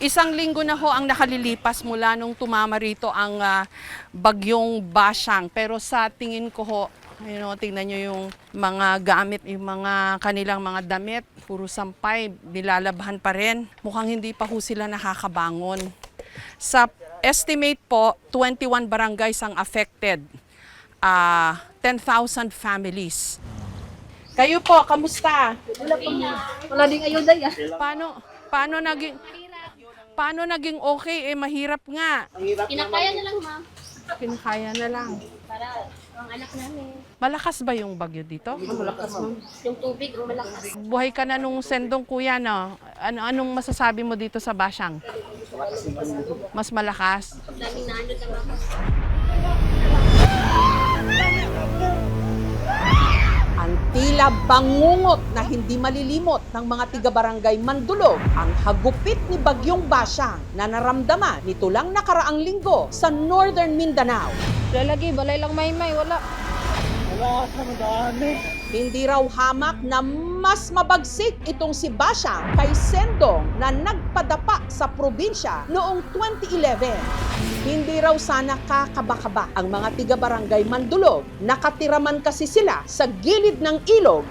Isang linggo na ho ang nakalilipas mula nung tumama rito ang bagyong Basyang. Pero sa tingin ko ho, tingnan nyo yung mga gamit, yung mga kanilang mga damit, puro sampay, nilalabahan pa rin. Mukhang hindi pa ho sila nakakabangon. Sa estimate po, 21 barangays ang affected. 10,000 families. Kayo po, kamusta? Wala ding ayuda ya. Paano naging okay? Mahirap nga. Kinakaya na lang, ma'am. Kinakaya na lang. Para ang anak namin. Malakas ba yung bagyo dito? Malakas, ma'am. Yung tubig, malakas. Buhay ka na nung sendong kuya, no? Anong masasabi mo dito sa Basyang? Mas malakas? Daming naanod na, ma'am. Ang tila bangungot na hindi malilimot ng mga tiga-barangay Mandulog ang hagupit ni Bagyong Basyang na naramdaman nito lang nakaraang linggo sa Northern Mindanao. Lalagi, balay lang may wala. Hindi raw hamak na mas mabagsik itong si Basyang kay Sendong na nagpadapa sa probinsya noong 2011. Hindi raw sana kakaba-kaba ang mga tiga-barangay Mandulog. Nakatira man kasi sila sa gilid ng ilog.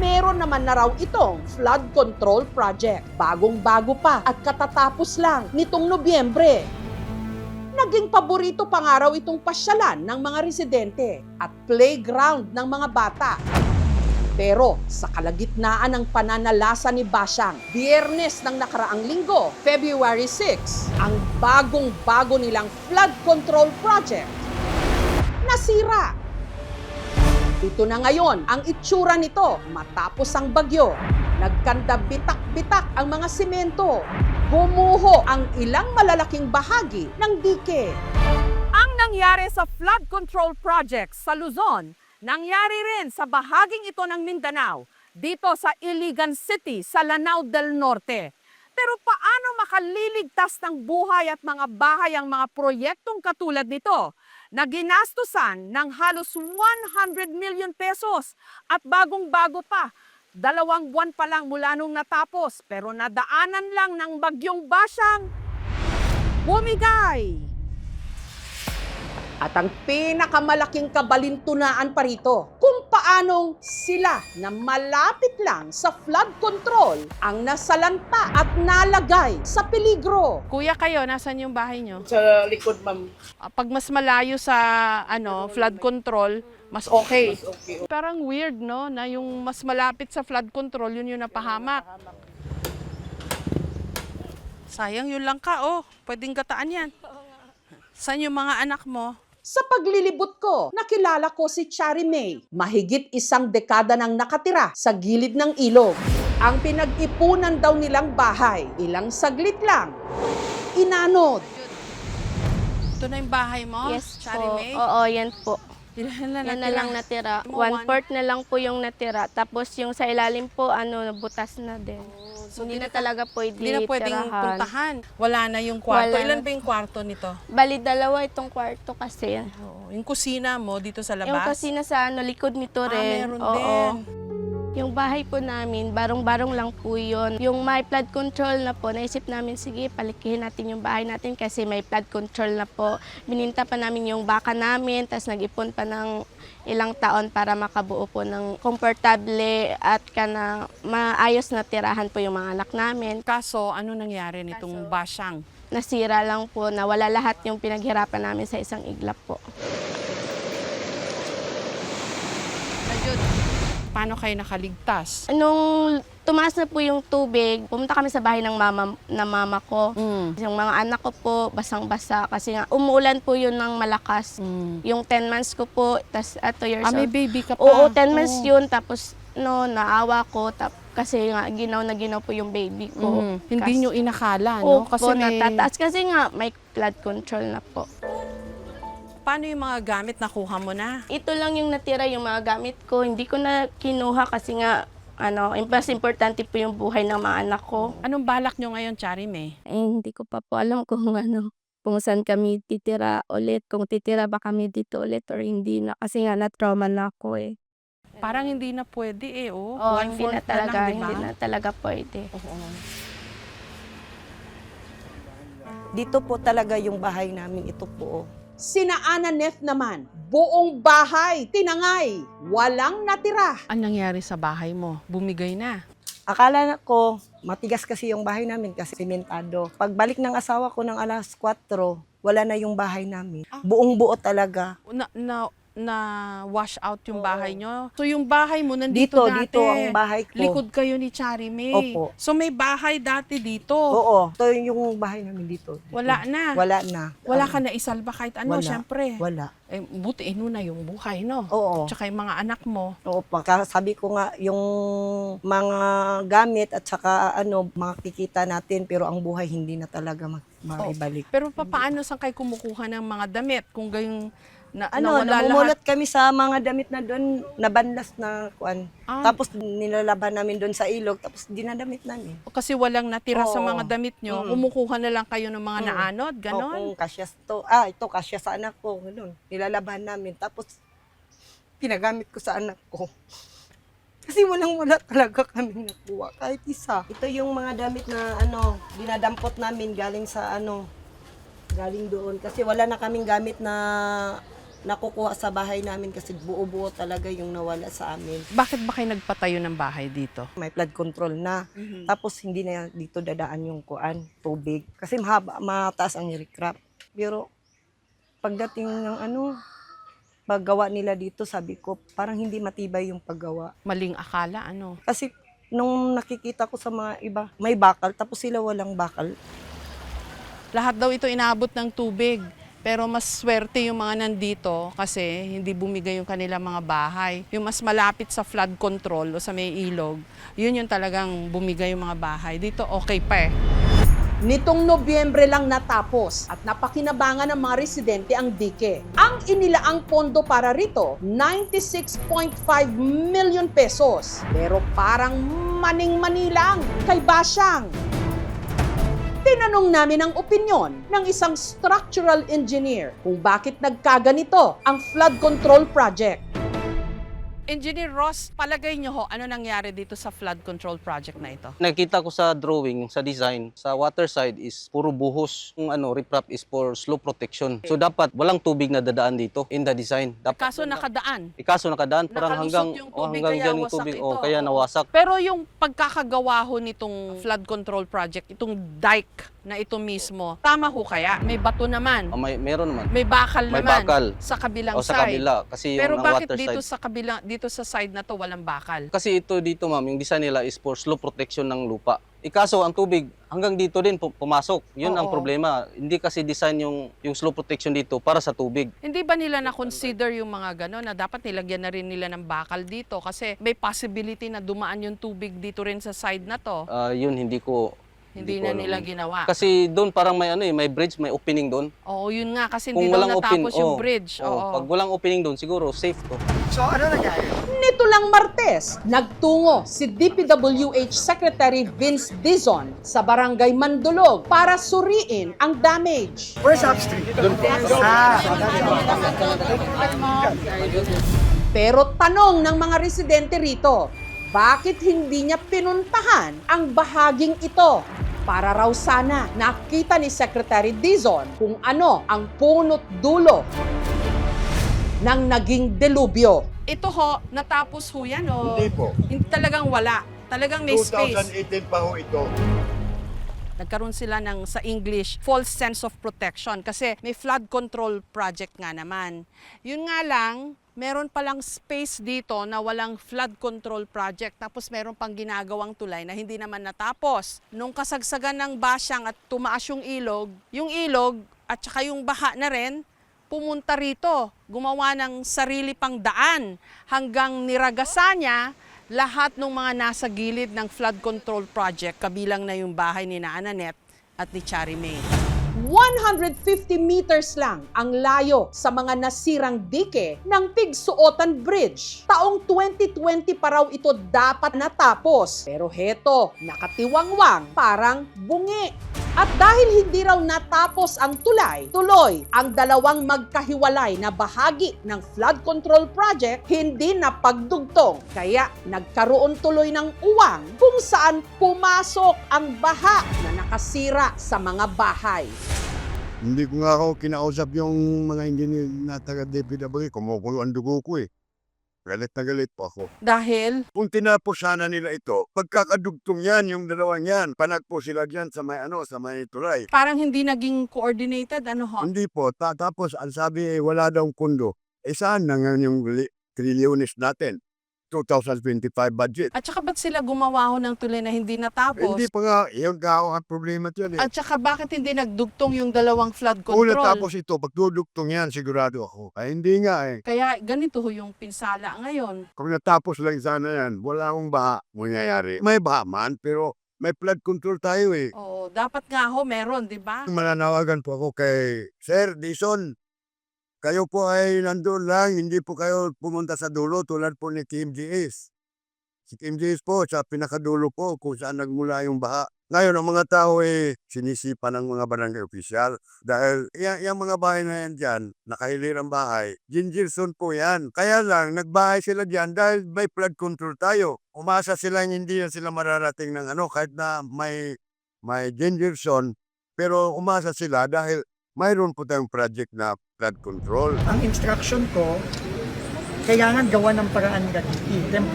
Meron naman na raw itong flood control project. Bagong-bago pa at katatapos lang nitong Nobyembre. Naging paborito pa nga raw itong pasyalan ng mga residente at playground ng mga bata. Pero sa kalagitnaan ng pananalasa ni Basyang, Biyernes ng nakaraang linggo, February 6, ang bagong-bago nilang flood control project nasira. Ito na ngayon ang itsura nito matapos ang bagyo. Nagkanda bitak-bitak ang mga simento. Gumuho ang ilang malalaking bahagi ng dike. Ang nangyari sa flood control project sa Luzon, nangyari rin sa bahaging ito ng Mindanao, dito sa Iligan City, sa Lanao del Norte. Pero paano makaliligtas ng buhay at mga bahay ang mga proyektong katulad nito na ginastusan ng halos 100 million pesos at bagong-bago pa? 2 buwan pa lang mula nung natapos, pero nadaanan lang ng bagyong Basyang, bumigay. At ang pinakamalaking kabalintunaan pa rito, kung paanong sila na malapit lang sa flood control ang nasalanta at nalagay sa peligro. Kuya kayo, nasan yung bahay nyo? Sa likod, ma'am. Pag mas malayo sa flood control, mas okay. Mas okay. Parang weird, no? Na yung mas malapit sa flood control, yun yung napahamak. Sayang, yun lang ka, oh. Pwedeng gataan yan. Saan yung mga anak mo? Sa paglilibot ko, nakilala ko si Chari May. Mahigit 1 dekada nang nakatira sa gilid ng ilog. Ang pinag-ipunan daw nilang bahay, ilang saglit lang, inanod. Ito na yung bahay mo? Yes Chari po. May? Oo, yan po. Yan na Yan na lang natira. Mo, 1/4 na lang po yung natira. Tapos yung sa ilalim po, butas na din. So, Hindi na talaga pwede Hindi na pwedeng tirahan. puntahan. Wala na yung kwarto. Wala Ilan na. ba yung kwarto nito? Bali, 2 itong kwarto kasi. Oo. Yung kusina mo dito sa labas? Yung kusina sa likod nito rin. Meron Oo. din. Yung bahay po namin, barong-barong lang po yun. Yung may flood control na po, naisip namin, sige, palikihin natin yung bahay natin kasi may flood control na po. Bininta pa namin yung baka namin, tapos nag-ipon pa ng ilang taon para makabuo po ng komportable at maayos na tirahan po yung mga anak namin. Kaso, ano nangyari nitong Basyang? Nasira lang po, nawala lahat yung pinaghirapan namin sa isang iglap po. Paano kayo nakaligtas? Nung tumaas na po yung tubig, pumunta kami sa bahay ng mama ko. Yung mga anak ko po, basang-basa kasi nga umuulan po yun ng malakas. Yung 10 months ko po, tas 2 years May old. baby ka pa. Oo, 10 months Oo. yun. Tapos naawa ko kasi nga ginaw na ginaw po yung baby ko. Hindi nyo inakala, no? Kasi Kasi may... natataas kasi nga may flood control na po. Paano yung mga gamit nakuha mo na? Ito lang yung natira, yung mga gamit ko. Hindi ko na kinuha kasi nga mas importante po yung buhay ng mga anak ko. Anong balak nyo ngayon, Chari May? Hindi ko pa po alam kung saan kami titira ulit, kung titira ba kami dito ulit or hindi na. Kasi nga na-trauma na ako eh. Parang hindi na pwede eh, oh. Oo, hindi 1/4 na talaga, lang, diba? hindi na talaga pwede. Oo. Dito po talaga yung bahay namin, ito po. Sina Ana Nef naman, buong bahay, tinangay, walang natira. Ang nangyari sa bahay mo? Bumigay na. Akala ko, matigas kasi yung bahay namin kasi simentado. Pagbalik ng asawa ko ng alas 4, wala na yung bahay namin. Buong buo talaga. Na wash out yung Oo. bahay nyo. So yung bahay mo nandito dati. Dito ang bahay ko. Likod kayo ni Chari May. Opo. So may bahay dati dito. Oo, ito yung bahay namin dito. Wala na. Wala na. Wala ka na isalba kahit ano, Wala. syempre. Wala. Eh, butiin mo na yung buhay, no? Oo. Tsaka yung mga anak mo. Oo pa. Sabi ko nga, yung mga gamit at saka makikita natin pero ang buhay hindi na talaga maibalik. Pero paano saan kayo kumukuha ng mga damit? Kung gayong nawala namumulot lahat? kami sa mga damit na doon, nabanlas na kuan. Ah. Tapos nilalaban namin doon sa ilog, tapos dinadamit namin. Kasi walang natira sa Oo. mga damit nyo, Mm. kumukuha na lang kayo ng mga Mm. naanod, ganon? Kung kasya ito kasya sa anak ko, gano'n. Nilalaban namin, tapos pinagamit ko sa anak ko. Kasi wala talaga kami nakuha, kahit isa. Ito yung mga damit na dinadampot namin galing sa galing doon. Kasi wala na kaming gamit na nakukuha sa bahay namin kasi buo-buo talaga yung nawala sa amin. Bakit ba kayo nagpatayo ng bahay dito? May flood control na. Tapos hindi na dito dadaan yung tubig. Kasi mataas ang recrap. Pero pagdating ng paggawa nila dito, sabi ko, parang hindi matibay yung paggawa. Maling akala, ano? Kasi nung nakikita ko sa mga iba, may bakal, tapos sila walang bakal. Lahat daw ito inaabot ng tubig. Pero mas swerte yung mga nandito kasi hindi bumigay yung kanilang mga bahay. Yung mas malapit sa flood control o sa may ilog, yun yung talagang bumigay yung mga bahay. Dito okay pa eh. Nitong Nobyembre lang natapos at napakinabangan ng mga residente ang dike. Ang inilaang pondo para rito, 96.5 million pesos. Pero parang maning-mani lang kay Basyang. Tinanong namin ang opinyon ng isang structural engineer kung bakit nagkaganito ang flood control project. Engineer Ross, palagay nyo ho, ano nangyari dito sa flood control project na ito? Nakita ko sa drawing, sa design, sa water side is puro buhos. Yung riprap is for slope protection. So dapat walang tubig na dadaan dito in the design. Dapat Kaso nakadaan. Kaso nakadaan parang Nakalusot hanggang yung tubig, hanggang kaya dyan yung wasak tubig. ito. Kaya nawasak. Pero yung pagkakagawa ho nitong flood control project, itong dike na ito mismo, tama ho kaya? May bato naman, Meron naman. may bakal May naman bakal. sa kabilang O sa side. kabila kasi Pero yung bakit water dito side. sa kabila, dito sa side na to walang bakal? Kasi ito dito ma'am, yung design nila is for slope protection ng lupa. Ikaso ang tubig hanggang dito din pumasok. Yun ang Oo. problema. Hindi kasi design yung slope protection dito para sa tubig. Hindi ba nila na-consider yung mga gano'n na dapat nilagyan na rin nila ng bakal dito kasi may possibility na dumaan yung tubig dito rin sa side na to? Yun hindi ko Hindi ko na nila alam. ginawa. Kasi doon parang may may bridge, may opening doon. Oo, yun nga kasi Kung hindi daw walang natapos yung oo. bridge. Oo. Pag walang opening doon, siguro safe to. Nito lang Martes, nagtungo si DPWH Secretary Vince Dizon sa Barangay Mandulog para suriin ang damage. Pero tanong ng mga residente rito, bakit hindi niya pinuntahan ang bahaging ito? Para raw sana nakita ni Secretary Dizon kung ano ang punot dulo ng naging delubyo. Ito ho, natapos ho yan o? Hindi po. Hindi talagang wala. Talagang may space. 2018 pa ho ito. Nagkaroon sila ng, sa English, false sense of protection kasi may flood control project nga naman. Yun nga lang, meron palang space dito na walang flood control project tapos meron pang ginagawang tulay na hindi naman natapos. Nung kasagsagan ng Basyang at tumaas yung ilog at saka yung baha na rin, pumunta rito, gumawa ng sarili pang daan hanggang niragasa niya lahat ng mga nasa gilid ng flood control project, kabilang na yung bahay ni Ananet at ni Chari May. 150 meters lang ang layo sa mga nasirang dike ng Pigsuotan Bridge. Taong 2020 pa raw ito dapat natapos. Pero heto, nakatiwangwang, parang bungi. At dahil hindi raw natapos ang tulay, tuloy ang dalawang magkahiwalay na bahagi ng flood control project hindi napagdugtong. Kaya nagkaroon tuloy ng uwang kung saan pumasok ang baha na nakasira sa mga bahay. Hindi ko nga ako kinausap yung mga engineer na taga-DPWH. Kumukulo ang dugo ko eh. Galit na galit po ako. Dahil Kung tinapos sana nila ito, pagkakadugtong yan, yung dalawang yan, panagpo sila dyan sa may sa may tulay. parang hindi naging coordinated, ano ho? Hindi po, tapos ang sabi wala daw kundo. Saan na nga yung trilyones natin? 2025 budget. At saka ba't sila gumawa ho ng tulay na hindi natapos? Hindi pa nga, yung ang problema dyan eh. At saka bakit hindi nagdugtong yung dalawang flood Kung control? natapos ito, pagdudugtong yan, sigurado ako. Ay hindi nga eh. Kaya ganito ho yung pinsala ngayon. Kung natapos lang sana yan, wala akong baha mangyayari. May baha man, pero may flood control tayo eh. Oo, dapat nga ho meron, di ba? Mananawagan po ako kay Sir Dison. Kayo po ay nandun lang, hindi po kayo pumunta sa dulo tulad po ni Kim GS. Si Kim GS po, sa pinakadulo po kung saan nagmula yung baha. Ngayon, ang mga tao eh, sinisipan ng mga barangay official. Dahil yung mga bahay na yan dyan, nakahilirang bahay, Gingerson po yan. Kaya lang, nagbahay sila dyan dahil may flood control tayo. Umasa sila hindi na sila mararating ng kahit na may Gingerson, pero umasa sila dahil mayroon po tayong project na flood control. Ang instruction ko, kailangan gawa ng paraan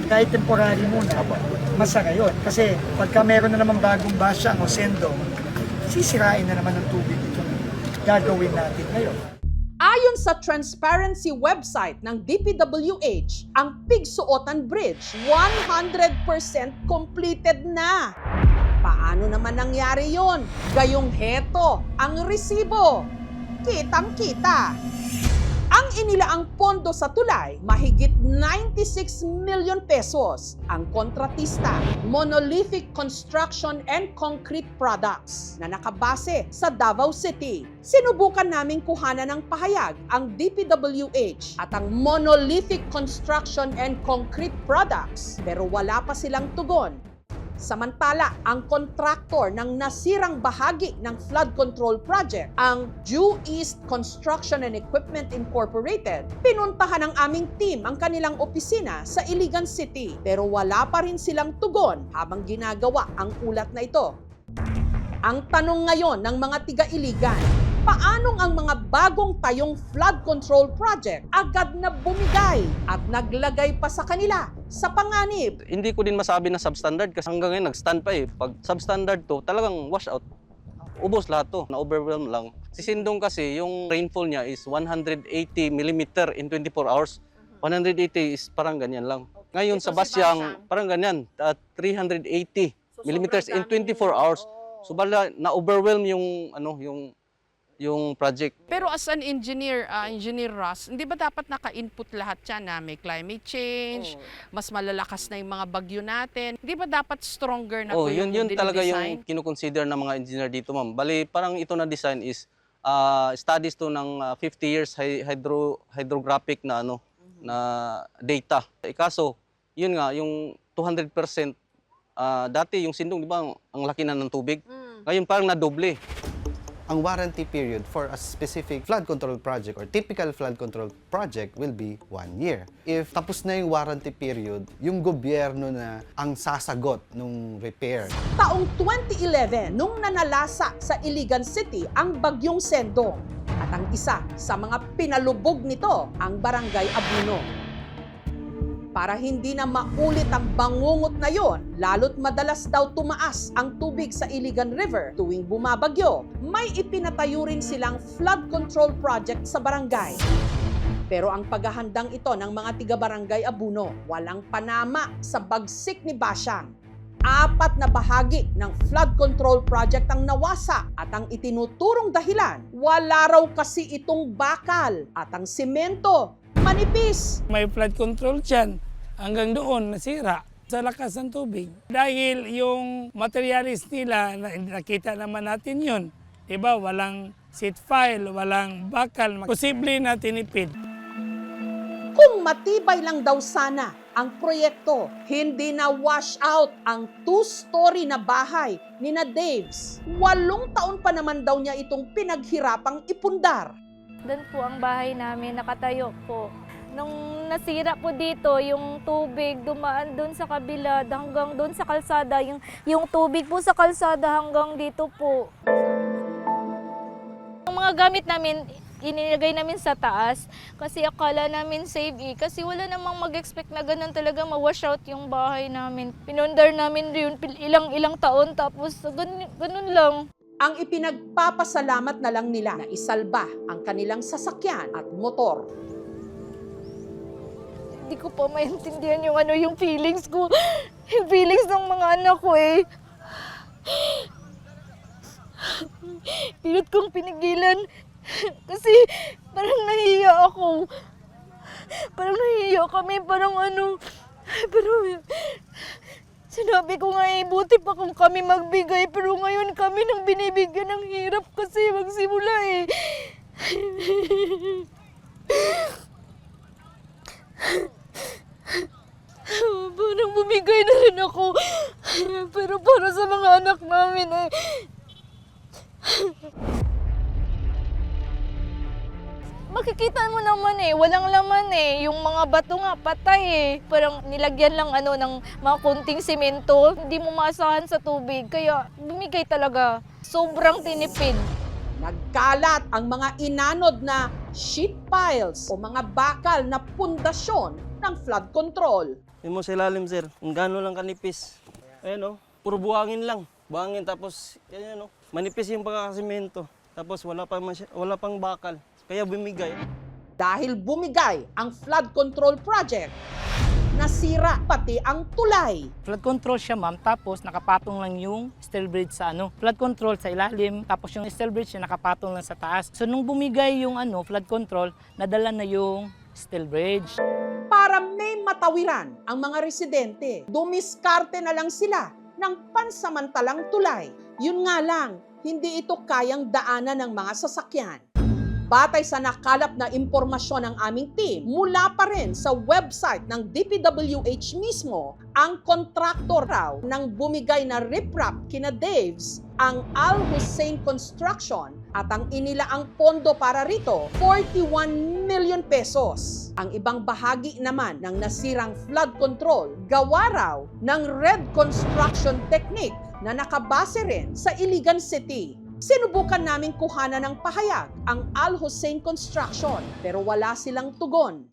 kahit temporary muna, masara yun. Kasi pagka meron na naman bagong basyang o sendong, sisirain na naman ng tubig ito. Gagawin natin ngayon. Ayon sa transparency website ng DPWH, ang Pigsuotan Bridge 100% completed na. Paano naman nangyari yon? Gayong heto, ang resibo. Kitang-kita. Ang inilaang pondo sa tulay, mahigit 96 million pesos. Ang kontratista, Monolithic Construction and Concrete Products, na nakabase sa Davao City. Sinubukan naming kuhanan ng pahayag ang DPWH at ang Monolithic Construction and Concrete Products, pero wala pa silang tugon. Samantala, ang kontraktor ng nasirang bahagi ng flood control project, ang Due East Construction and Equipment Incorporated, pinuntahan ng aming team ang kanilang opisina sa Iligan City, pero wala pa rin silang tugon habang ginagawa ang ulat na ito. Ang tanong ngayon ng mga tiga-Iligan, paanong ang mga bagong tayong flood control project agad na bumigay at naglagay pa sa kanila sa panganib? Hindi ko din masabi na substandard kasi hanggang ngayon nag-stand pa eh. Pag substandard to, talagang wash out. Ubos lahat to, na-overwhelm lang. Si Sindong kasi, yung rainfall niya is 180 mm in 24 hours. 180 is parang ganyan lang. Ngayon sa Basyang, parang ganyan, 380 mm in 24 hours. So bala, na-overwhelm yung project. Pero as an engineer, Engineer Ross, hindi ba dapat naka-input lahat yan na may climate change, mas malalakas na yung mga bagyo natin? Hindi ba dapat stronger na po yung yun talaga dinidesign? yung kinukonsider ng mga engineer dito, ma'am. Bali, parang ito na design is studies to ng 50 years hydrographic na na data. Kaso, yun nga, yung 200%, dati yung Sindong, di ba, ang laki na ng tubig. Ngayon parang nadoble. Ang warranty period for a specific flood control project or typical flood control project will be 1 year. If tapos na yung warranty period, yung gobyerno na ang sasagot nung repair. Taong 2011, nung nanalasa sa Iligan City ang bagyong Sendong. At ang isa sa mga pinalubog nito, ang Barangay Abuno. Para hindi na maulit ang bangungot na yon, lalo't madalas daw tumaas ang tubig sa Iligan River tuwing bumabagyo, may ipinatayo rin silang flood control project sa barangay. Pero ang paghahandang ito ng mga tiga-barangay Abuno, walang panama sa bagsik ni Basyang. 4 na bahagi ng flood control project ang nawasa at ang itinuturong dahilan, wala raw kasi itong bakal at ang semento manipis. May flood control dyan. Hanggang doon, nasira sa lakas ng tubig. Dahil yung materialis nila, nakita naman natin yun. Diba, walang seat file, walang bakal. Posible na tinipid. Kung matibay lang daw sana ang proyekto. Hindi na wash out ang 2-story na bahay ni na Daves. 8 taon pa naman daw niya itong pinaghirapang ipundar. Doon po ang bahay namin, nakatayo po. Nung nasira po dito, yung tubig dumaan doon sa kabila hanggang doon sa kalsada. Yung tubig po sa kalsada hanggang dito po. Yung mga gamit namin, inilagay namin sa taas kasi akala namin safe kasi wala namang mag-expect na ganun talaga ma-wash out yung bahay namin. Pinundar namin yun ilang taon tapos ganun lang. Ang ipinagpapasalamat na lang nila na isalba ang kanilang sasakyan at motor. Hindi ko pa maintindihan yung feelings ko. Yung feelings ng mga anak ko eh. Pilit kong pinigilan. Kasi parang nahiya ako. Parang nahiya kami. Pero sinabi ko nga buti pa kung kami magbigay. Pero ngayon kami nang binibigyan ng hirap kasi magsimula eh. Parang bumigay na rin ako. Pero para sa mga anak namin eh. Makikita mo naman walang laman Yung mga bato nga patay Parang nilagyan lang ng mga kunting simento. Hindi mo maasahan sa tubig. Kaya bumigay talaga. Sobrang tinipid. Nagkalat ang mga inanod na sheet piles o mga bakal na pundasyon ng flood control. Yung mo sa ilalim, sir, kung gano'n lang kanipis. Ayan o, puro buhangin lang. Buhangin tapos, yan o, manipis yung pagkakasimento. Tapos wala pang bakal. Kaya bumigay. Dahil bumigay ang flood control project, nasira pati ang tulay. Flood control siya, ma'am, tapos nakapatong lang yung steel bridge sa flood control sa ilalim, tapos yung steel bridge siya nakapatong lang sa taas. So nung bumigay yung flood control, nadala na yung steel bridge. Para may matawiran ang mga residente, dumiskarte na lang sila ng pansamantalang tulay. Yun nga lang, hindi ito kayang daanan ng mga sasakyan. Batay sa nakalap na impormasyon ng aming team, mula pa rin sa website ng DPWH mismo, ang kontraktor raw ng bumigay na riprap kina Daves, ang Al Hussein Construction, at ang inilaang pondo para rito, 41 million pesos. Ang ibang bahagi naman ng nasirang flood control, gawa raw ng Red Construction Technique na nakabase rin sa Iligan City. Sinubukan naming kuhanan ng pahayag ang Al Hussein Construction pero wala silang tugon.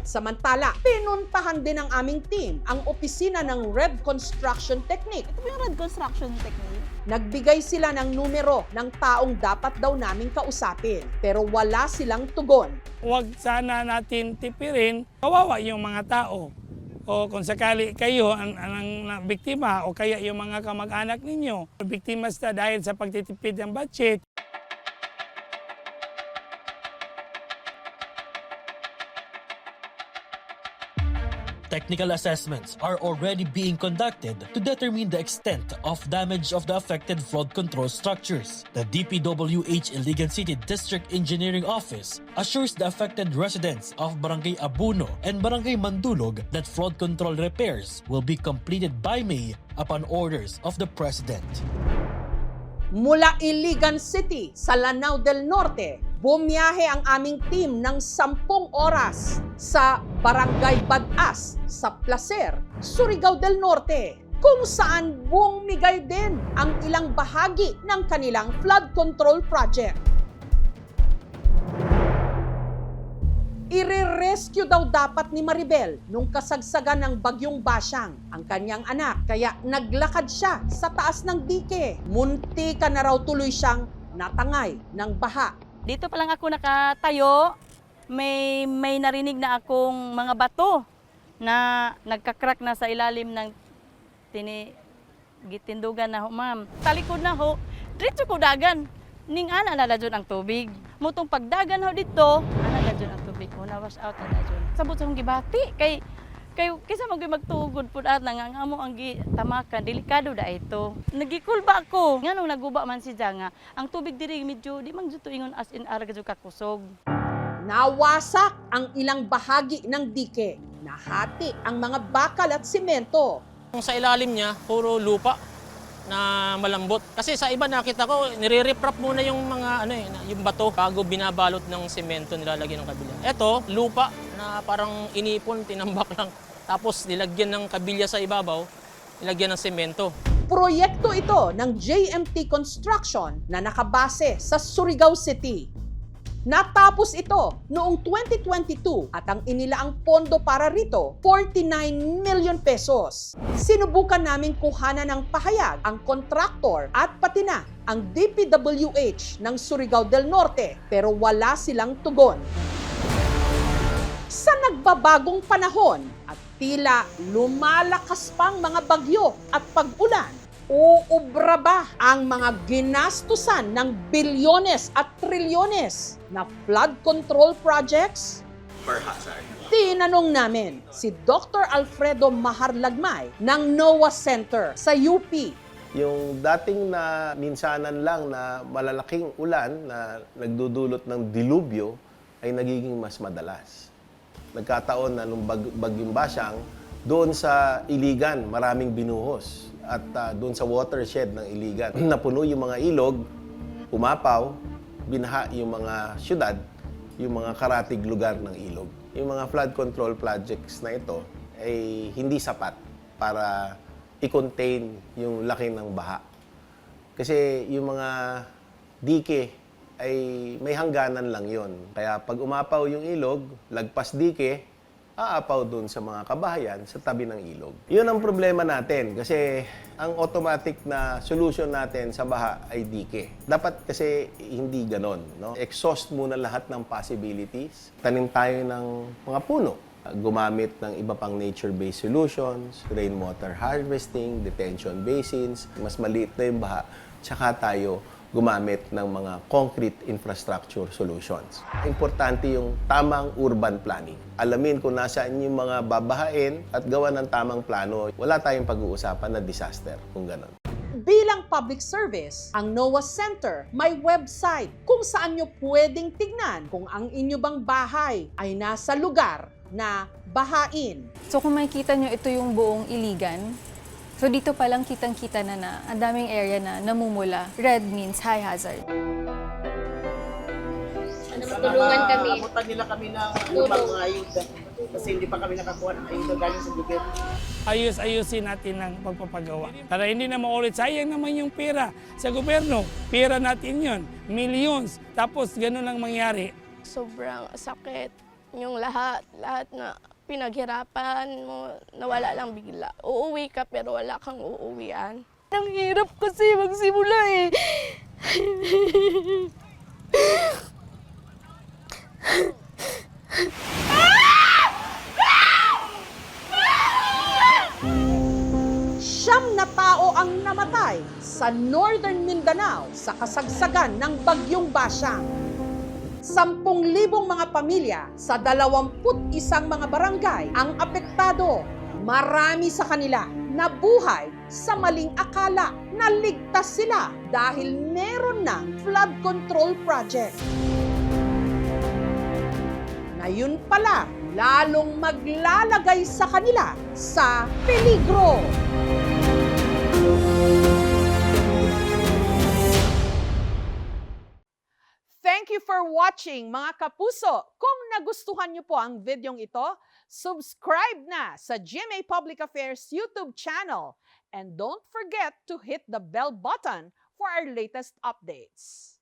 Samantala, pinuntahan din ng aming team ang opisina ng Red Construction Technique. Ito yung Red Construction Technique. Nagbigay sila ng numero ng taong dapat daw naming kausapin pero wala silang tugon. Huwag sana natin tipirin, kawawa yung mga tao. O kung sakali kayo ang biktima o kaya yung mga kamag-anak ninyo, biktima sa dahil sa pagtitipid ng budget. Technical assessments are already being conducted to determine the extent of damage of the affected flood control structures. The DPWH Iligan City District Engineering Office assures the affected residents of Barangay Abuno and Barangay Mandulog that flood control repairs will be completed by May upon orders of the President. Mula Iligan City sa Lanao del Norte, bumiyahe ang aming team ng 10 oras sa Barangay Badas sa Placer, Surigao del Norte, kung saan bumigay din ang ilang bahagi ng kanilang flood control project. Ire-rescue daw dapat ni Maribel nung kasagsagan ng bagyong Basyang ang kanyang anak, kaya naglakad siya sa taas ng dike. Munti ka na raw tuloy siyang natangay ng baha. Dito pa lang ako nakatayo, may narinig na akong mga bato na nagkakrak na sa ilalim ng gitindugan na ho, ma'am. Talikod na ho, diretso ko dagan. Ning ana na dyan ang tubig. Mutong pagdagan ho dito, ana na dyan ang tubig. Una wash out na dyan. Sabot sa akong gibati, kaysa magtugod po at nangangamo ang tamakan, delikado da ito. Nagikul ba ako? Nga nung naguba man si nga, ang tubig diri medyo di man dito ingon as in araga kakusog. Nawasak ang ilang bahagi ng dike Nahati ang mga bakal at simento. Kung sa ilalim niya, puro lupa na malambot. Kasi sa iba nakita ko, nire-riprap muna yung mga yung bato bago binabalot ng semento nilalagyan ng kabilya. Ito, lupa na parang inipon, tinambak lang. Tapos nilagyan ng kabilya sa ibabaw, nilagyan ng semento. Proyekto ito ng JMT Construction na nakabase sa Surigao City. Natapos ito noong 2022 at ang inilaang pondo para rito, 49 million pesos. Sinubukan naming kuhanan ng pahayag ang kontraktor at pati na ang DPWH ng Surigao del Norte pero wala silang tugon. Sa nagbabagong panahon at tila lumalakas pang mga bagyo at pag-ulan, uubra ba ang mga ginastusan ng bilyones at trilyones na flood control projects? Tinanong namin si Dr. Alfredo Maharlagmay ng NOAA Center sa UP. Yung dating na minsanan lang na malalaking ulan na nagdudulot ng dilubyo ay nagiging mas madalas. Nagkataon na nung bagyong Basyang, doon sa Iligan maraming binuhos. At doon sa watershed ng Iligan, napuno yung mga ilog, umapaw, binaha yung mga syudad, yung mga karatig lugar ng ilog. Yung mga flood control projects na ito ay hindi sapat para i-contain yung laki ng baha. Kasi yung mga dike ay may hangganan lang yon. Kaya pag umapaw yung ilog, lagpas dike, aapaw doon sa mga kabahayan sa tabi ng ilog. Yun ang problema natin kasi ang automatic na solution natin sa baha ay dike. Dapat kasi hindi ganon. No? Exhaust muna lahat ng possibilities. Tanim tayo ng mga puno. Gumamit ng iba pang nature-based solutions, rainwater harvesting, detention basins, mas maliit na yung baha, tsaka tayo gumamit ng mga concrete infrastructure solutions. Importante yung tamang urban planning. Alamin kung nasaan yung mga babahain at gawa ng tamang plano. Wala tayong pag-uusapan na disaster kung ganon. Bilang public service, ang NOAA Center may website kung saan nyo pwedeng tignan kung ang inyo bang bahay ay nasa lugar na bahain. So kung makikita nyo, ito yung buong Iligan. So dito pa lang kitang-kita na ang daming area na namumula. Red means high hazard. Tulungan kami. Abutan nila kami ng lumang mga ayuda. Kasi hindi pa kami nakakuha ng ayuda galing sa gobyerno. Ayusin natin ang pagpapagawa. Para hindi na maulit, sayang naman yung pera sa gobyerno. Pera natin yun, millions. Tapos ganun lang mangyari. Sobrang sakit. Yung lahat na pinaghirapan mo, nawala lang bigla. Uuwi ka pero wala kang uuwian. Ang hirap kasi magsimula eh. Siyam na tao ang namatay sa Northern Mindanao sa kasagsagan ng Bagyong Basyang. 10,000 mga pamilya sa 21 mga barangay ang apektado. Marami sa kanila nabuhay sa maling akala na ligtas sila dahil meron ng flood control project. Ngayon pala, lalong maglalagay sa kanila sa peligro. Thank you for watching mga kapuso. Kung nagustuhan niyo po ang videong ito, subscribe na sa GMA Public Affairs YouTube channel and don't forget to hit the bell button for our latest updates.